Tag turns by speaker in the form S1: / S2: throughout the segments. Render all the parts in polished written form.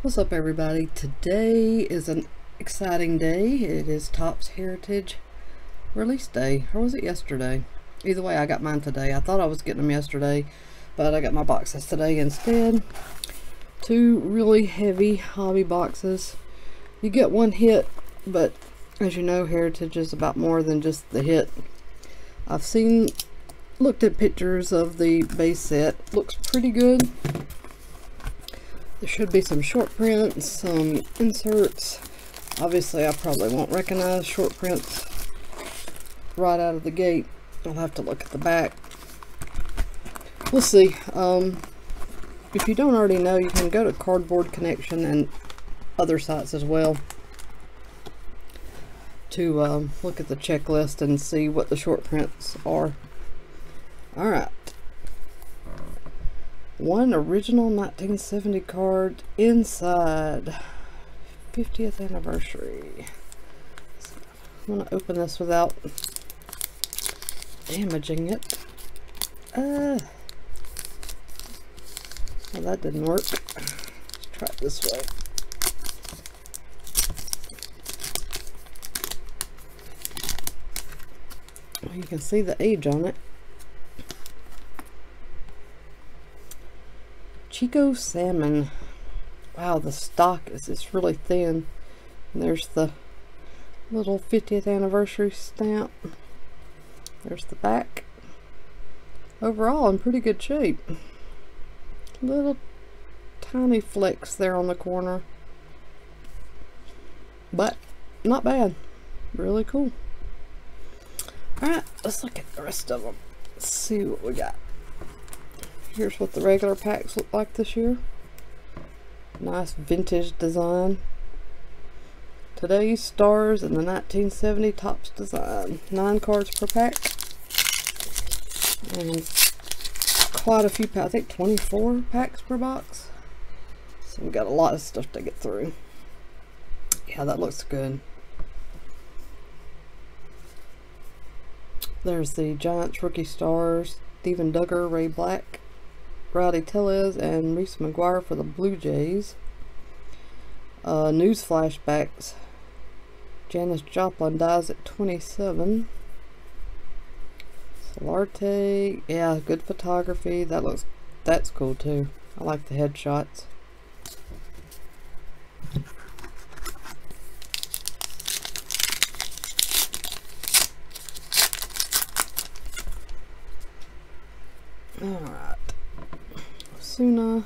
S1: What's up, everybody? Today is an exciting day. It is Topps Heritage release day. Or was it yesterday? Either way, I got mine today. I thought I was getting them yesterday, but I got my boxes today instead. Two really heavy hobby boxes. You get one hit, but as you know, Heritage is about more than just the hit. I've looked at pictures of the base set. Looks pretty good. There should be some short prints, some inserts. Obviously, I probably won't recognize short prints right out of the gate. I'll have to look at the back. We'll see. If you don't already know, you can go to Cardboard Connection and other sites as well to look at the checklist and see what the short prints are. Alright. One original 1970 card inside. 50th anniversary. I'm going to open this without damaging it. Well, that didn't work. Let's try it this way. Well, you can see the age on it. Chico Salmon. Wow, the stock is just really thin. And there's the little 50th anniversary stamp. There's the back. Overall, in pretty good shape. Little tiny flecks there on the corner, but not bad. Really cool. Alright, let's look at the rest of them. Let's see what we got. Here's what the regular packs look like this year. Nice vintage design. Today's stars in the 1970 Topps design. 9 cards per pack. And quite a few packs. I think 24 packs per box. So we got a lot of stuff to get through. Yeah, that looks good. There's the Giants rookie stars. Steven Duggar, Ray Black, Rowdy Tellez, and Reese McGuire for the Blue Jays. News flashbacks. Janis Joplin dies at 27. Solarte, yeah, good photography. That's cool too. I like the headshots. Alright. Osuna.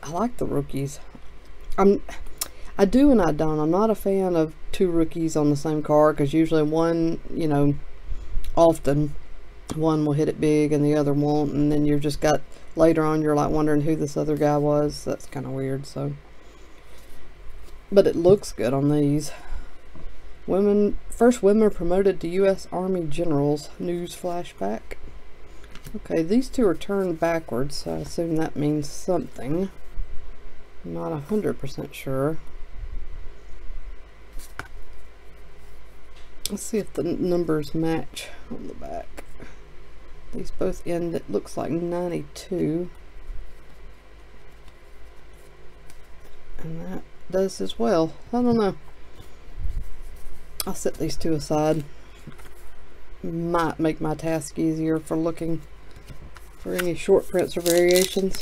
S1: I like the rookies. I do and I don't. I'm not a fan of 2 rookies on the same card, because usually one, you know, often one will hit it big and the other won't, and then you've just got, later on you're like wondering who this other guy was. That's kind of weird. So, but it looks good on these. First women promoted to U.S. Army generals. News flashback. Okay, these two are turned backwards, so I assume that means something. I'm not 100% sure. Let's see if the numbers match on the back. These both end, it looks like 92. And that does as well. I don't know. I'll set these two aside. Might make my task easier for looking for any short prints or variations.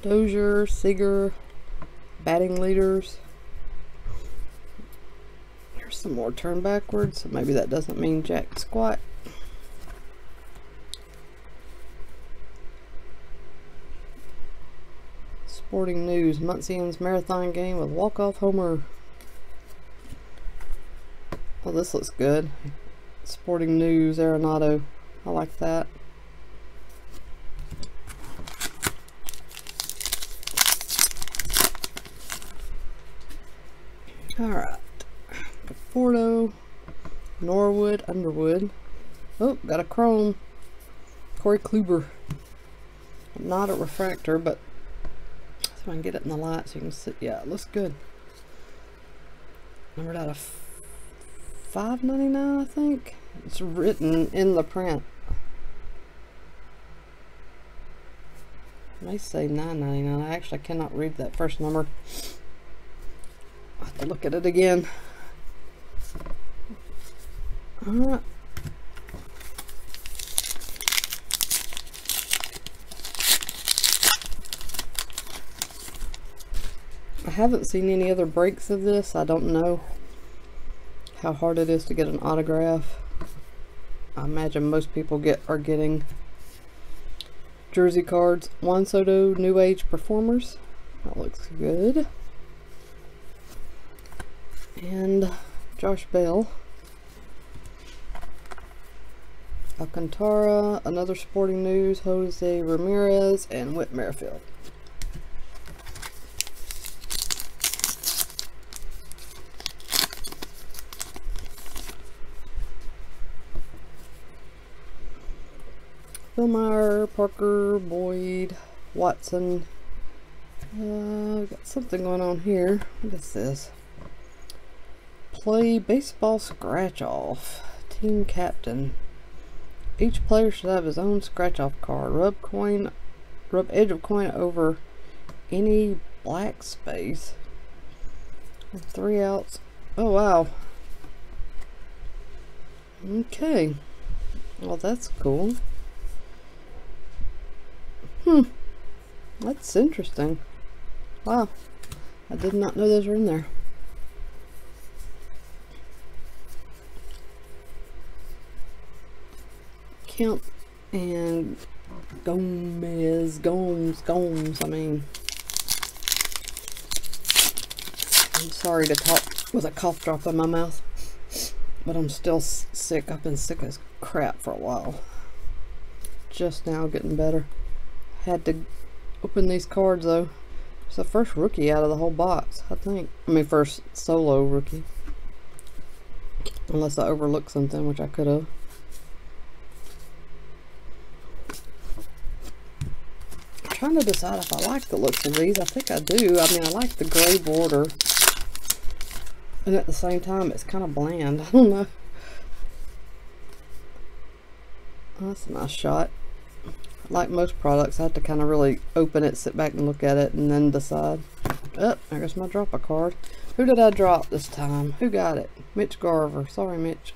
S1: Dozier, Seager, batting leaders. Here's some more turn backwards, so maybe that doesn't mean jack squat. Sporting News, Muncien's marathon game with walk-off homer. Well, this looks good. Sporting News, Arenado. I like that. Alright. Conforto, Norwood, Underwood. Oh, got a chrome. Corey Kluber. Not a refractor, but so I can get it in the light so you can see. Yeah, it looks good. Numbered out of $5.99, I think. It's written in the print. It may say $9.99. I actually cannot read that first number. I'll have to look at it again. Alright. I haven't seen any other breaks of this. I don't know how hard it is to get an autograph. I imagine most people are getting jersey cards. Juan Soto New Age Performers. That looks good. And Josh Bell. Alcantara, Another Sporting News, Jose Ramirez, and Whit Merrifield. Philmeyer, Parker, Boyd, Watson. We've got something going on here. What is this? Play baseball scratch off. Team captain. Each player should have his own scratch off card. Rub edge of coin over any black space. And 3 outs. Oh wow. Okay. Well, that's cool. That's interesting. Wow. I did not know those were in there. Kemp and Gomes, I mean, I'm sorry to talk with a cough drop in my mouth, but I'm still sick. I've been sick as crap for a while. Just now getting better. Had to open these cards though. It's the first rookie out of the whole box, I think. I mean, first solo rookie. Unless I overlooked something, which I could have. I'm trying to decide if I like the looks of these. I think I do. I mean, I like the gray border. And at the same time, it's kind of bland. I don't know. Oh, that's a nice shot. Like most products, I have to kind of really open it, sit back and look at it, and then decide. Oh, there goes my drop a card. Who did I drop this time? Who got it? Mitch Garver. Sorry, Mitch.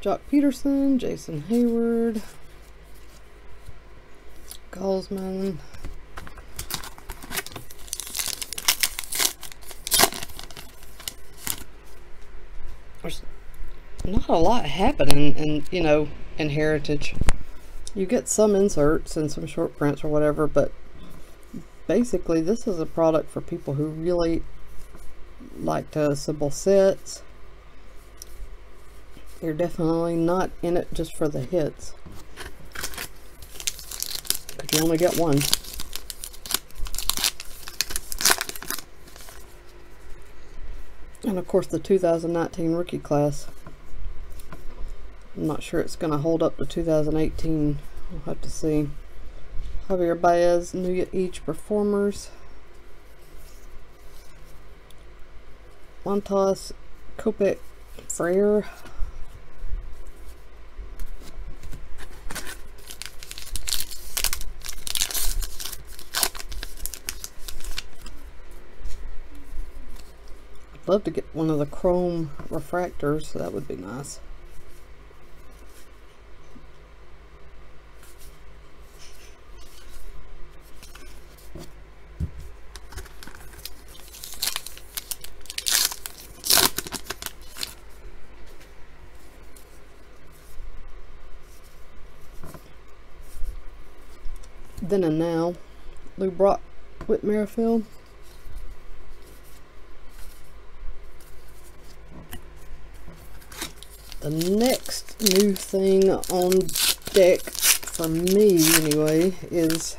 S1: Jock Peterson, Jason Hayward, Galsman, there's not a lot happening in Heritage. You get some inserts and some short prints or whatever, but basically this is a product for people who really like to assemble sets. You're definitely not in it just for the hits, because you only get one. And of course the 2019 rookie class. I'm not sure it's going to hold up to 2018. We'll have to see. Javier Baez, New Age Performers. Montas, Kopech, Frere. Love to get one of the chrome refractors, so that would be nice. Then and Now, Lou Brock, Whit Merrifield. The next new thing on deck, for me anyway, is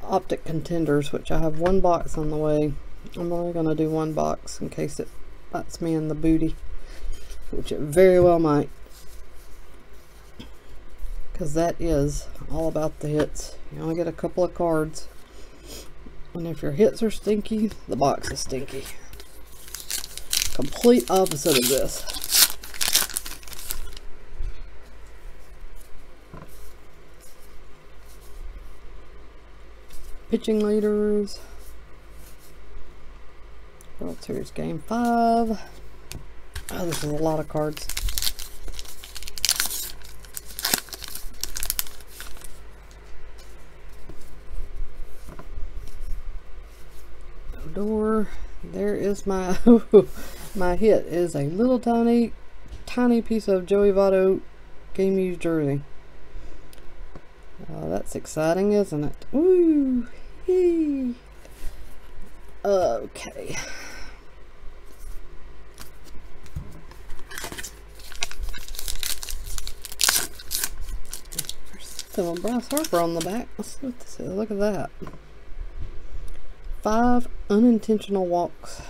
S1: Optic Contenders, which I have one box on the way. I'm only going to do one box in case it bites me in the booty, which it very well might. because that is all about the hits. You only get a couple of cards, and if your hits are stinky, the box is stinky. Complete opposite of this. Pitching leaders. World Series Game 5. Oh, this is a lot of cards. Odor. There is my my hit is a little tiny piece of Joey Votto game used jersey. That's exciting, isn't it? Woo! Hee. Okay. There's a Bryce Harper on the back. Let's see what this is. Look at that. 5 unintentional walks.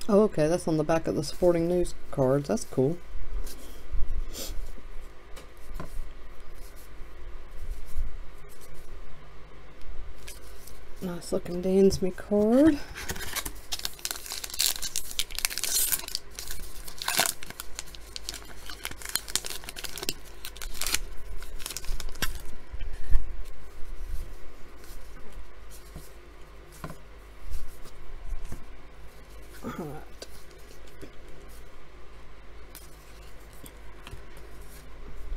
S1: Oh, okay. That's on the back of the Sporting News cards. That's cool. Nice looking Dansby card. Alright.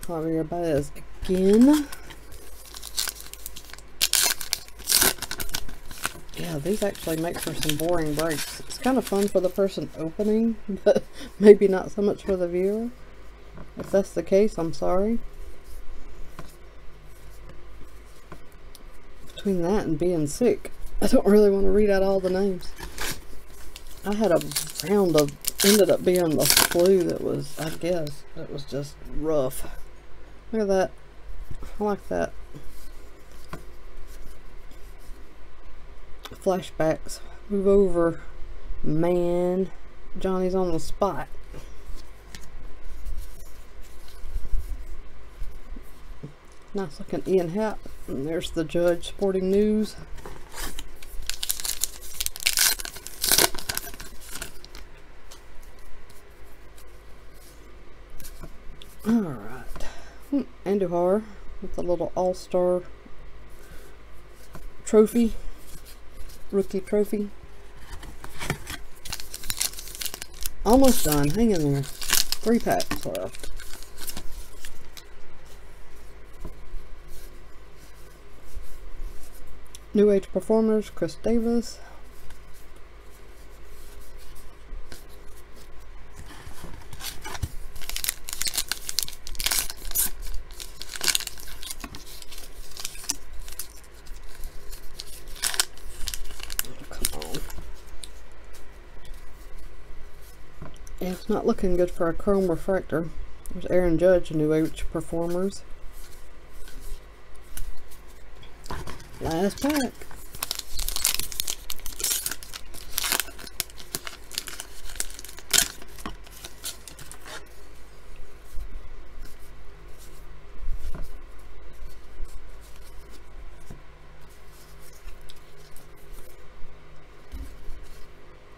S1: Javier Baez again. Yeah, these actually make for some boring breaks. It's kind of fun for the person opening, but maybe not so much for the viewer. If that's the case, I'm sorry. Between that and being sick, I don't really want to read out all the names. I had a round of, ended up being the flu that was, I guess, it was just rough. Look at that. I like that. Flashbacks. Move over. Man. Johnny's on the spot. Nice looking Ian Happ. And there's the Judge Sporting News. Alright. Andujar with the little All-Star trophy. Rookie trophy. Almost done. Hang in there. 3 packs left. New Age Performers, Chris Davis. Yeah, it's not looking good for a chrome refractor. There's Aaron Judge, New Age Performers. Last pack.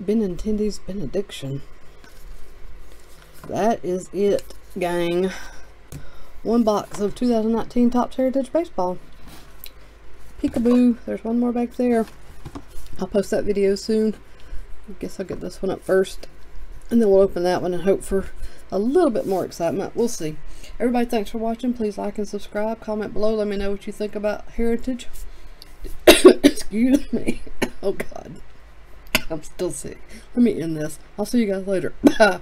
S1: Benintendi's Benediction. That is it, gang. 1 box of 2019 Topps Heritage Baseball. Peekaboo. There's one more back there. I'll post that video soon. I guess I'll get this one up first. And then we'll open that one and hope for a little bit more excitement. We'll see. Everybody, thanks for watching. Please like and subscribe. Comment below. Let me know what you think about Heritage. Excuse me. Oh, God. I'm still sick. Let me end this. I'll see you guys later. Bye.